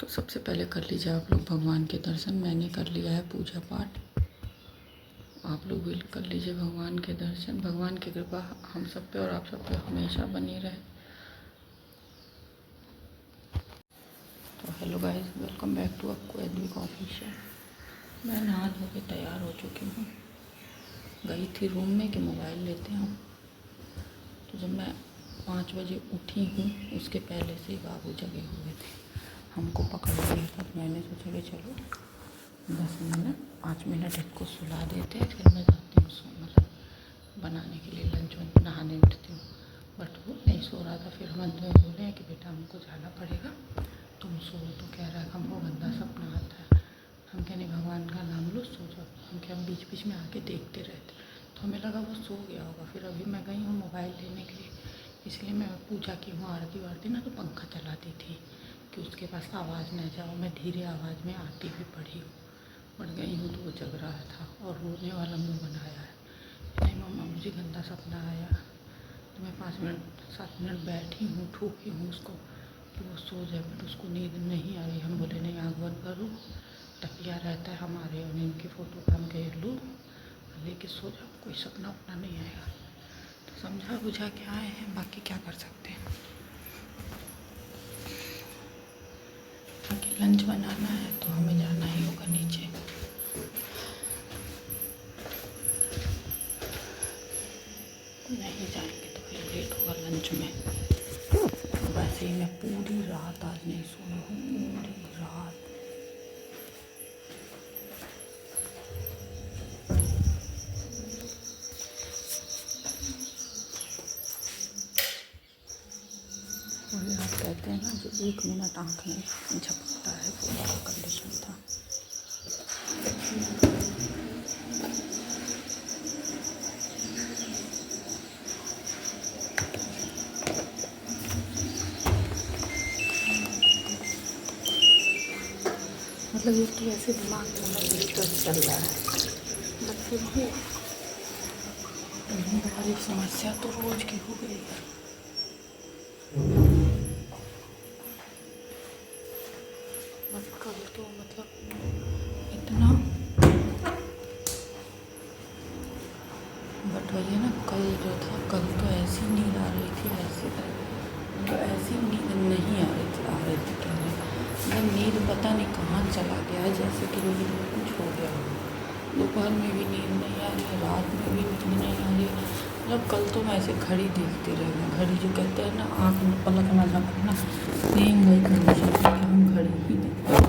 तो सबसे पहले कर लीजिए आप लोग भगवान के दर्शन। मैंने कर लिया है पूजा पाठ, आप लोग भी कर लीजिए भगवान के दर्शन। भगवान की कृपा हम सब पे और आप सब पे हमेशा बनी रहे। तो hello guys, welcome back to आपको एडविक ऑफिशियल। मैं नहा धो के तैयार हो चुकी हूँ। गई थी रूम में कि मोबाइल लेते हैं। तो जब मैं 5 बजे उठी हूँ उसके पहले से ही बाबू जगे हुए थे, हमको पकड़ लिया था। मैंने सोचा कि चलो 10 मिनट 5 मिनट इसको सुला देते हैं, फिर मैं जाती हूँ मतलब बनाने के लिए लंच। नहाने उठती हूँ, बट वो नहीं सो रहा था। फिर हम बोले कि बेटा हमको जाना पड़ेगा, तुम सो। तो कह रहा है हमको गंदा सपना आता है। हम कह नहीं, भगवान का नाम लो, सो जाओ। हम बीच बीच में आके देखते रहते, तो हमें लगा वो सो गया होगा। फिर अभी मैं गई हूँ मोबाइल लेने के लिए, इसलिए मैं पूजा की हूँ आरती वारती ना, तो पंखा चलाती थी कि उसके पास आवाज़ न जाओ। मैं धीरे आवाज़ में आती भी पड़ी हूँ, बट गई हूँ तो वो जग रहा था और रोने वाला मुँह बनाया है। नहीं मम्मा मुझे गंदा सपना आया। तो मैं 5 मिनट 7 मिनट बैठी हूँ, ठोकी हूँ उसको कि वो सो जाए, बट उसको नींद नहीं आ रही। हम बोले नहीं, आँख बंद करो, तकिया रहता है हमारे और इनकी फ़ोटो का, हम घेर लो, लेके सो जाओ, कोई सपना उपना नहीं आएगा। तो समझा बुझा के आए हैं, बाकी क्या कर सकते हैं। बाकी लंच बनाना है तो हमें जाना ही होगा नीचे। नहीं जाएंगे तो फिर लेट होगा लंच में। वैसे ही मैं पूरी रात आज नहीं सोई हूँ, पूरी रात। पूरी रात कहते हैं ना, जो 1 मिनट आँख में झपकता है वो बड़ा कंडीशन था। मतलब ये तो ऐसे दिमाग में डिस्टर्ब चल रहा है, बट फिर भी बड़ी समस्या तो रोज की हो गई है। बट कल तो मतलब इतना, बट वही ना, कल जो था, कल तो ऐसी नींद आ रही थी, ऐसी नींद नहीं आ रही थी क्या है, मतलब नींद पता नहीं कहाँ चला गया है, जैसे कि नींद में कुछ हो गया। दोपहर में भी नींद नहीं आ रही है, रात में भी नींद नहीं आ रही है। मतलब कल तो मैं ऐसे घड़ी देखती रह गई। घड़ी जो कहते हैं ना, आँख में पलक ना झपकना, सेम वही कंडीशन है कि हम घड़ी ही देखते हैं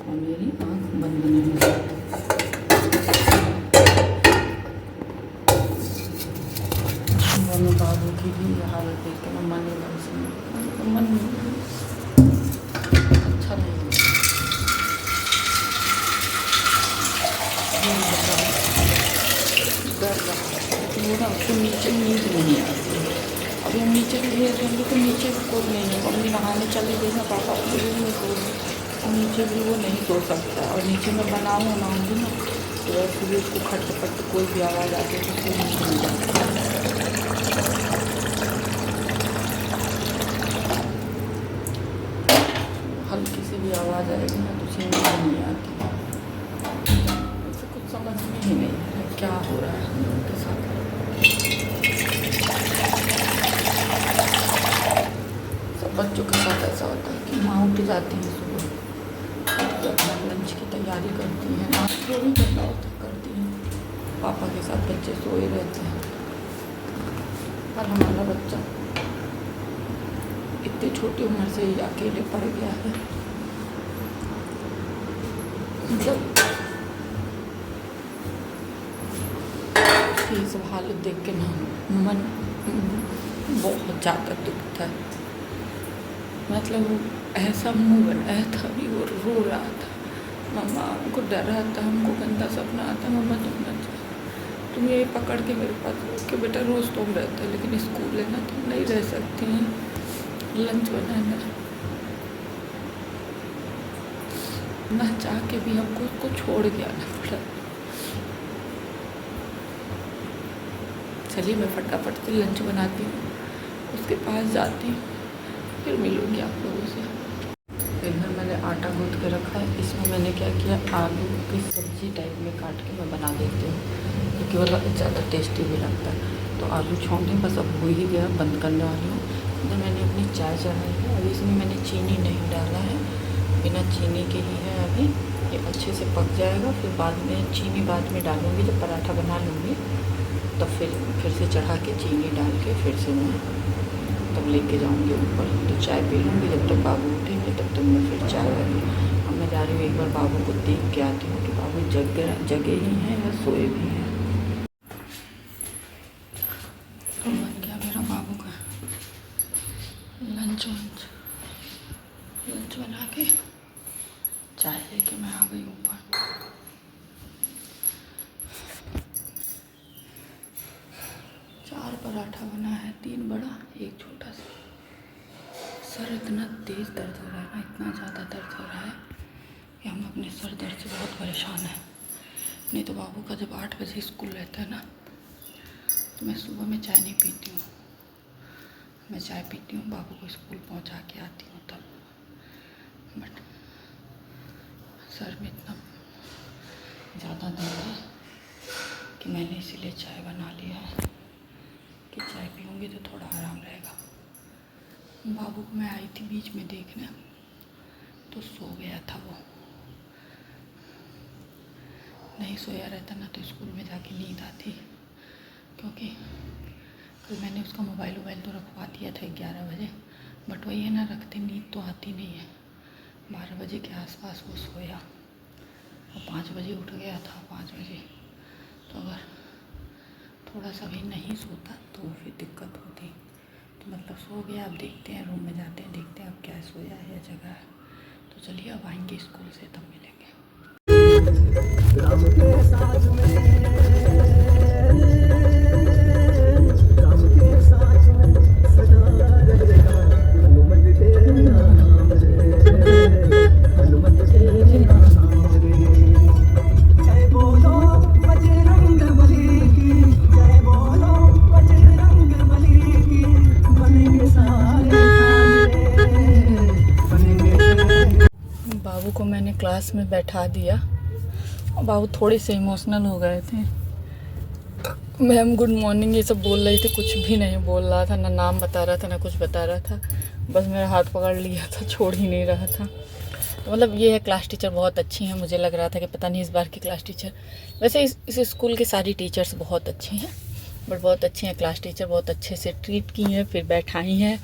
और मेरी आँख बंद नहीं होती। दोनों बाबू की भी हालत देख के मैं मन अच्छा नहीं है। डर रहा है कि वो ना, उसको नीचे नींद नहीं आती है। अभी हम नीचे भी भेज देंगे तो नीचे भी कोई नहीं है। मम्मी नहाने चली गई ना, पापा में सो गए, नीचे भी वो नहीं सो सकता। और नीचे में बनाऊँ मांगू ना, तो वैसे भी उसको खट पट कोई भी आवाज़ आती है तो उसको नींद नहीं जाती। हल्की सी भी आवाज़ आएगी ना तो उसे नींद नहीं आती। उसे कुछ समझ में ही नहीं आ रहा क्या हो रहा है हम लोगों के साथ। सब बच्चों के साथ ऐसा होता है कि माँ उठ जाती है सुबह, तो अपना लंच की तैयारी करती हैं, नाश्ता भी करना होता करती हैं, पापा के साथ बच्चे सोए रहते हैं। पर हमारा बच्चा इतनी छोटी उम्र से ही अकेले पड़ गया है। मतलब ये सब हालत देख के ना मन बहुत ज़्यादा दुखता है। मतलब वो ऐसा मुँह बनाया था, अभी वो रो रहा था, मम्मा हमको डर रहा था, हमको गंदा सपना आता, मम्मा तुम यही पकड़ के मेरे पास कि बेटा रोज़ तुम रहते हो, लेकिन स्कूल है ना, तुम नहीं रह सकती हैं, लंच बनाना। ना चाह के भी हमको उसको छोड़ के आना पड़ा। चलिए मैं फटाफट से लंच बनाती हूँ, उसके पास जाती हूँ, फिर मिलूँगी आप लोगों से। आटा गूँथ के रखा है। इसमें मैंने क्या किया, आलू की सब्ज़ी टाइप में काट के मैं बना देती हूँ, क्योंकि वो ज़्यादा टेस्टी भी लगता है। तो आलू छोंके बस अब हो ही गया, बंद करने वाली हूँ। इधर मैंने अपनी चाय चढ़ाई है और इसमें मैंने चीनी नहीं डाला है, बिना चीनी के ही है अभी। ये अच्छे से पक जाएगा, फिर बाद में चीनी बाद में डालूँगी, जब पराठा बना लूँगी तब फिर से चढ़ा के चीनी डाल के फिर से मैं तब लेके जाऊँगी ऊपर। तो चाय पी लूँगी, जब तक बाबू उठेंगे तब तक मैं फिर चाय वाली। अब मैं जा रही हूँ, एक बार बाबू को देख के आती हूँ कि बाबू जगे ही हैं या सोए भी हैं। तो बन गया मेरा बाबू का लंच बना के चाय लेके मैं आ गई ऊपर। 4 पराठा बना है, 3 बड़ा 1 छोटा सा। सर इतना तेज़ दर्द हो रहा है ना, इतना ज़्यादा दर्द हो रहा है कि हम अपने सर दर्द से बहुत परेशान हैं। नहीं तो बाबू का जब 8 बजे स्कूल रहता है ना, तो मैं सुबह में चाय नहीं पीती हूँ। मैं चाय पीती हूँ बाबू को स्कूल पहुँचा के आती हूँ तब। बट सर में इतना ज़्यादा दर्द है कि मैंने इसीलिए चाय बना लिया है कि चाय पीऊँगी तो थोड़ा आराम रहेगा। बाबू को मैं आई थी बीच में देखने, तो सो गया था वो। नहीं सोया रहता ना तो स्कूल में जाके नींद आती, क्योंकि कल मैंने उसका मोबाइल तो रखवा दिया था 11 बजे। बट वही है ना, रखते नींद तो आती नहीं है। 12 बजे के आसपास वो सोया और 5 बजे उठ गया था, 5 बजे। तो अगर थोड़ा सा भी नहीं सोता तो फिर दिक्कत होती। तो मतलब सो गया। अब देखते हैं, रूम में जाते हैं, देखते हैं अब क्या सोया है या जगह है। तो चलिए अब आएंगे स्कूल से तब मिलेंगे। बाबू को मैंने क्लास में बैठा दिया और बाबू थोड़े से इमोशनल हो गए थे। मैम गुड मॉर्निंग ये सब बोल रही थी, कुछ भी नहीं बोल रहा था, ना नाम बता रहा था ना कुछ बता रहा था। बस मेरा हाथ पकड़ लिया था, छोड़ ही नहीं रहा था। तो मतलब ये है, क्लास टीचर बहुत अच्छी हैं। मुझे लग रहा था कि पता नहीं इस बार की क्लास टीचर, वैसे इस स्कूल के सारी टीचर्स बहुत अच्छी हैं, बट बहुत अच्छी हैं क्लास टीचर, बहुत अच्छे से ट्रीट की हैं। फिर बैठाई हैं।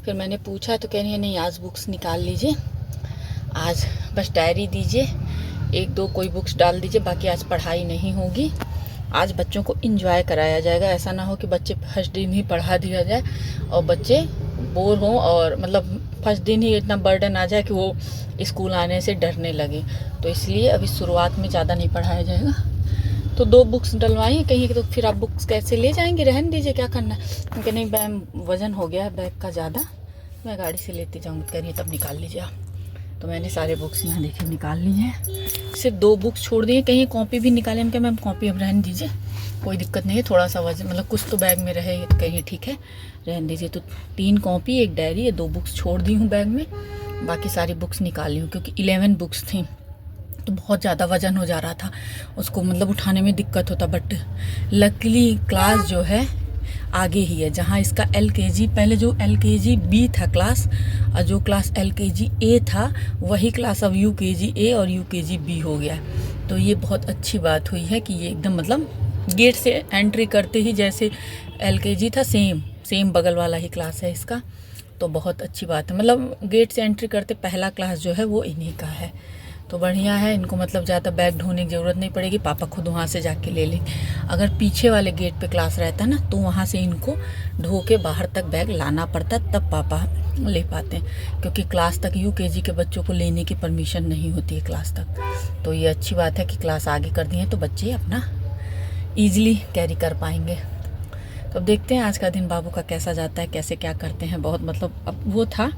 फिर मैंने पूछा तो कह रही है नहीं आज बुक्स निकाल लीजिए, आज बस डायरी दीजिए, 1-2 कोई बुक्स डाल दीजिए, बाकी आज पढ़ाई नहीं होगी। आज बच्चों को एंजॉय कराया जाएगा। ऐसा ना हो कि बच्चे फर्स्ट दिन ही पढ़ा दिया जाए और बच्चे बोर हों और मतलब फर्स्ट दिन ही इतना बर्डन आ जाए कि वो स्कूल आने से डरने लगे। तो इसलिए अभी शुरुआत में ज़्यादा नहीं पढ़ाया जाएगा। तो 2 बुक्स डलवाई कहीं, तो फिर आप बुक्स कैसे ले जाएंगे, रहने दीजिए, क्या करना है। क्योंकि नहीं मैम वज़न हो गया है बैग का ज़्यादा, मैं गाड़ी से लेती जाऊँगी, करिए तब निकाल लीजिए आप। तो मैंने सारे बुक्स यहाँ देखिए निकाल ली हैं, सिर्फ 2 बुक्स छोड़ दिए। कहीं कॉपी भी निकाले, हम क्या मैम कॉपी अब रहने दीजिए, कोई दिक्कत नहीं है, थोड़ा सा वजन मतलब कुछ तो बैग में रहे, कहीं ठीक है रहने दीजिए। तो 3 कॉपी 1 डायरी, ये 2 बुक्स छोड़ दी हूँ बैग में, बाकी सारी बुक्स निकाल ली हूँ। क्योंकि 11 बुक्स थी तो बहुत ज़्यादा वजन हो जा रहा था, उसको मतलब उठाने में दिक्कत होता। बट लकीली क्लास जो है आगे ही है, जहाँ इसका LKG पहले जो LKG B था क्लास, और जो क्लास LKG A था वही क्लास अब UKG A और UKG B हो गया। तो ये बहुत अच्छी बात हुई है कि ये एकदम मतलब गेट से एंट्री करते ही जैसे LKG था सेम बगल वाला ही क्लास है इसका। तो बहुत अच्छी बात है, मतलब गेट से एंट्री करते पहला क्लास जो है वो इन्हीं का है। तो बढ़िया है, इनको मतलब ज़्यादा बैग ढोने की ज़रूरत नहीं पड़ेगी, पापा खुद वहाँ से जाके ले लेंगे। अगर पीछे वाले गेट पे क्लास रहता ना तो वहाँ से इनको ढो के बाहर तक बैग लाना पड़ता, तब पापा ले पाते हैं। क्योंकि क्लास तक UKG के बच्चों को लेने की परमिशन नहीं होती है क्लास तक। तो ये अच्छी बात है कि क्लास आगे कर दी है तो बच्चे अपना ईजिली कैरी कर पाएंगे। तो अब देखते हैं आज का दिन बाबू का कैसा जाता है, कैसे क्या करते हैं। बहुत मतलब अब वो था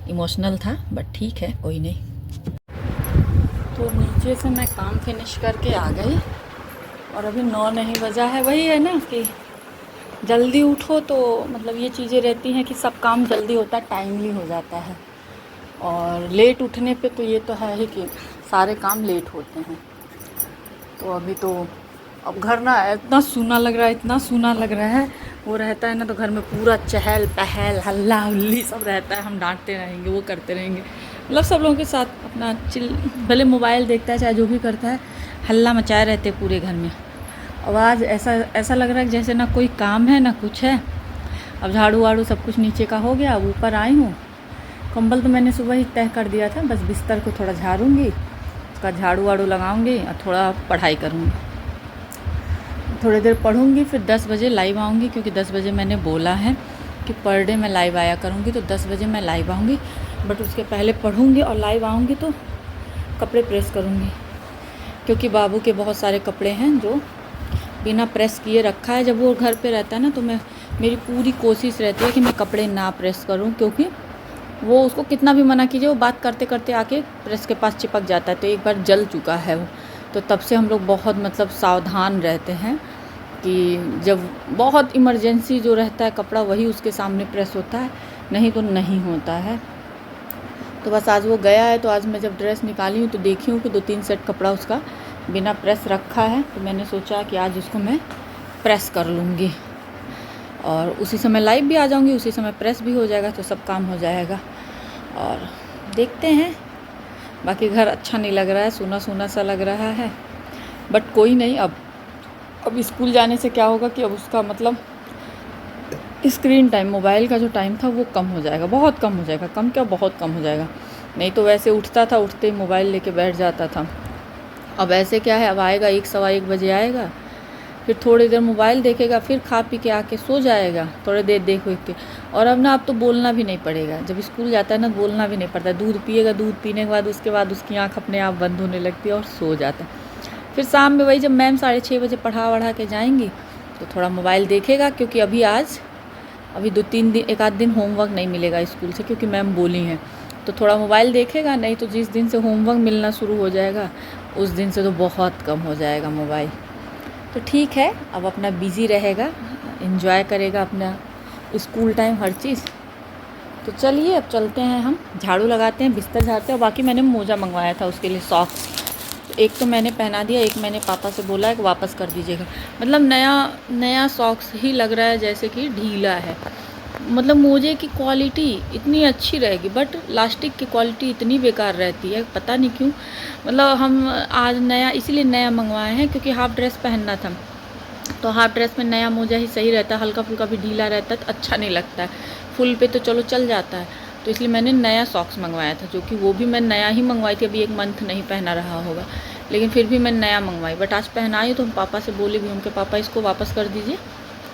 इमोशनल था, बट ठीक है कोई नहीं। तो नीचे से मैं काम फिनिश करके आ गई और अभी 9 नहीं बजा है। वही है ना कि जल्दी उठो तो मतलब ये चीज़ें रहती हैं कि सब काम जल्दी होता है, टाइमली हो जाता है। और लेट उठने पे तो ये तो है ही कि सारे काम लेट होते हैं। तो अभी तो अब घर ना इतना सूना लग रहा है, इतना सूना लग रहा है। वो रहता है ना तो घर में पूरा चहल पहल हल्ला हुल्ली सब रहता है, हम डांटते रहेंगे, वो करते रहेंगे, मतलब सब लोगों के साथ अपना चिल, भले मोबाइल देखता है चाहे जो भी करता है, हल्ला मचाए रहते पूरे घर में। आवाज़ ऐसा लग रहा है जैसे ना कोई काम है ना कुछ है। अब झाड़ू वाड़ू सब कुछ नीचे का हो गया, अब ऊपर आई हूँ। कंबल तो मैंने सुबह ही तय कर दिया था, बस बिस्तर को थोड़ा झाड़ूंगी, उसका झाड़ू वाड़ू लगाऊंगी और थोड़ा पढ़ाई करूँगी, थोड़ी देर पढ़ूंगी, फिर 10 बजे लाइव आऊँगी, क्योंकि 10 बजे मैंने बोला है कि पर डे मैं लाइव आया करूँगी, तो 10 बजे मैं लाइव आऊँगी। बट उसके पहले पढ़ूँगी और लाइव आऊँगी तो कपड़े प्रेस करूँगी, क्योंकि बाबू के बहुत सारे कपड़े हैं जो बिना प्रेस किए रखा है। जब वो घर पे रहता है ना तो मेरी पूरी कोशिश रहती है कि मैं कपड़े ना प्रेस करूँ, क्योंकि वो उसको कितना भी मना कीजिए वो बात करते करते आके प्रेस के पास चिपक जाता है। तो एक बार जल चुका है वो, तो तब से हम लोग बहुत मतलब सावधान रहते हैं कि जब बहुत इमरजेंसी जो रहता है कपड़ा वही उसके सामने प्रेस होता है, नहीं तो नहीं होता है। तो बस आज वो गया है, तो आज मैं जब ड्रेस निकाली हूँ तो देखी हूँ कि 2-3 सेट कपड़ा उसका बिना प्रेस रखा है, तो मैंने सोचा कि आज उसको मैं प्रेस कर लूँगी और उसी समय लाइव भी आ जाऊँगी, उसी समय प्रेस भी हो जाएगा, तो सब काम हो जाएगा। और देखते हैं, बाकी घर अच्छा नहीं लग रहा है, सूना सूना सा लग रहा है, बट कोई नहीं। अब स्कूल जाने से क्या होगा कि अब उसका मतलब स्क्रीन टाइम, मोबाइल का जो टाइम था वो कम हो जाएगा, बहुत कम हो जाएगा, कम क्या बहुत कम हो जाएगा। नहीं तो वैसे उठता था, उठते ही मोबाइल लेके बैठ जाता था। अब ऐसे क्या है, अब आएगा 1-1:15 बजे आएगा, फिर थोड़ी देर मोबाइल देखेगा, फिर खा पी के आके सो जाएगा, थोड़ी देर देख के। और अब ना अब तो बोलना भी नहीं पड़ेगा, जब स्कूल जाता है ना बोलना भी नहीं पड़ता, दूध पिएगा, दूध पीने के बाद उसके बाद उसकी आँख अपने आप बंद होने लगती है और सो जाता है। फिर शाम में वही जब मैम 6:30 बजे पढ़ा के जाएंगी तो थोड़ा मोबाइल देखेगा, क्योंकि अभी 2-3 दिन, 1 आध दिन होमवर्क नहीं मिलेगा स्कूल से, क्योंकि मैम बोली हैं, तो थोड़ा मोबाइल देखेगा। नहीं तो जिस दिन से होमवर्क मिलना शुरू हो जाएगा उस दिन से तो बहुत कम हो जाएगा मोबाइल। तो ठीक है, अब अपना बिज़ी रहेगा, एंजॉय करेगा अपना स्कूल टाइम हर चीज़। तो चलिए अब चलते हैं, हम झाड़ू लगाते हैं, बिस्तर झाड़ते हैं। और बाकी मैंने मोजा मंगवाया था उसके लिए, सॉक्स, एक तो मैंने पहना दिया, एक मैंने पापा से बोला है कि वापस कर दीजिएगा। मतलब नया सॉक्स ही लग रहा है जैसे कि ढीला है। मतलब मोजे की क्वालिटी इतनी अच्छी रहेगी, बट लास्टिक की क्वालिटी इतनी बेकार रहती है, पता नहीं क्यों। मतलब हम आज नया इसलिए नया मंगवाए हैं क्योंकि हाफ ड्रेस पहनना था, तो हाफ ड्रेस में नया मोजा ही सही रहता है, हल्का फुल्का भी ढीला रहता है तो अच्छा नहीं लगता है, फुल पे तो चलो चल जाता है। तो इसलिए मैंने नया सॉक्स मंगवाया था, जो कि वो भी मैं नया ही मंगवाई थी, अभी 1 मंथ नहीं पहना रहा होगा, लेकिन फिर भी मैं नया मंगवाई। बट आज पहनाई तो हम पापा से बोले भी, उनके पापा इसको वापस कर दीजिए।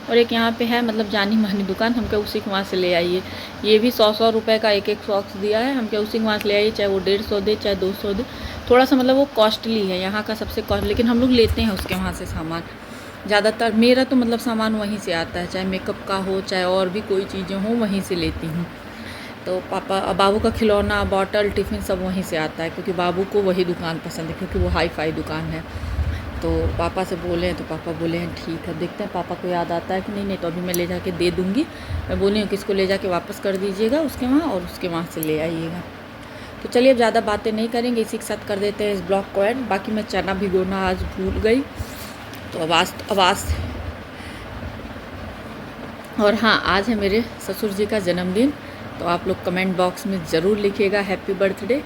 और एक यहाँ पे है मतलब जानी मानी दुकान, हम क्या उसी के वहाँ से ले आइए। ये भी 100 रुपये का एक सॉक्स दिया है, हम क्या उसी के वहाँ से ले आइए, चाहे वो 150 दे चाहे 200 दे। थोड़ा सा मतलब वो कॉस्टली है, यहाँ का सबसे कॉस्ट, लेकिन हम लोग लेते हैं उसके वहाँ से सामान ज़्यादातर। मेरा तो मतलब सामान वहीं से आता है, चाहे मेकअप का हो चाहे और भी कोई चीज़ें हों, वहीं से लेती हूँ। तो बाबू का खिलौना, बॉटल, टिफ़िन सब वहीं से आता है, क्योंकि बाबू को वही दुकान पसंद है, क्योंकि वो हाई फाई दुकान है। तो पापा से बोले हैं तो पापा बोले हैं ठीक है, देखते हैं पापा को याद आता है कि नहीं। नहीं तो अभी मैं ले जाके दे दूँगी, मैं बोली हूँ कि इसको ले जाके वापस कर दीजिएगा उसके वहाँ और उसके वहाँ से ले आइएगा। तो चलिए अब ज़्यादा बातें नहीं करेंगे, इसी के साथ कर देते हैं इस ब्लॉग को एंड। बाकी मैं चना भिगोना आज भूल गई, तो आवाज़ और हाँ, आज है मेरे ससुर जी का जन्मदिन, तो आप लोग कमेंट बॉक्स में ज़रूर लिखिएगा हैप्पी बर्थडे।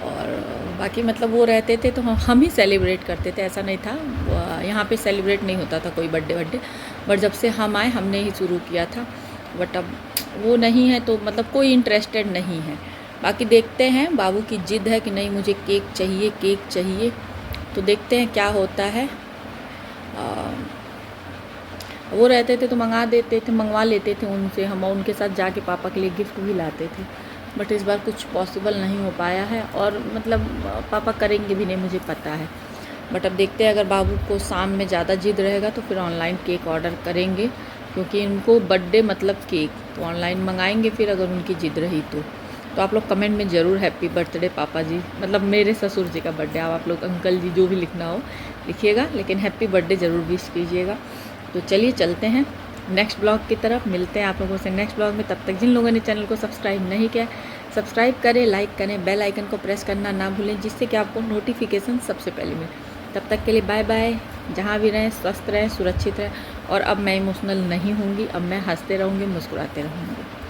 और बाकी मतलब वो रहते थे तो हम ही सेलिब्रेट करते थे, ऐसा नहीं था, यहाँ पे सेलिब्रेट नहीं होता था कोई बर्थडे, बट जब से हम आए हमने ही शुरू किया था। बट अब वो नहीं है तो मतलब कोई इंटरेस्टेड नहीं है। बाकी देखते हैं, बाबू की ज़िद है कि नहीं मुझे केक चाहिए, तो देखते हैं क्या होता है। वो रहते थे तो मंगवा लेते थे उनसे, हम उनके साथ जाके पापा के लिए गिफ्ट भी लाते थे। बट इस बार कुछ पॉसिबल नहीं हो पाया है, और मतलब पापा करेंगे भी नहीं मुझे पता है। बट अब देखते हैं, अगर बाबू को शाम में ज़्यादा जिद रहेगा तो फिर ऑनलाइन केक ऑर्डर करेंगे, क्योंकि इनको बर्थडे मतलब केक, तो ऑनलाइन मंगाएंगे फिर अगर उनकी जिद रही तो आप लोग कमेंट में ज़रूर हैप्पी बर्थडे पापा जी, मतलब मेरे ससुर जी का बर्थडे, आप लोग अंकल जी जो भी लिखना हो लिखिएगा, लेकिन हैप्पी बर्थडे ज़रूर विश कीजिएगा। तो चलिए चलते हैं नेक्स्ट ब्लॉग की तरफ, मिलते हैं आप लोगों से नेक्स्ट ब्लॉग में। तब तक जिन लोगों ने चैनल को सब्सक्राइब नहीं किया सब्सक्राइब करें, लाइक करें, बेल आइकन को प्रेस करना ना भूलें, जिससे कि आपको नोटिफिकेशन सबसे पहले मिले। तब तक के लिए बाय बाय। जहाँ भी रहें स्वस्थ रहें, सुरक्षित रहें। और अब मैं इमोशनल नहीं होंगी, अब मैं हंसते रहूँगी, मुस्कुराते रहूँगी।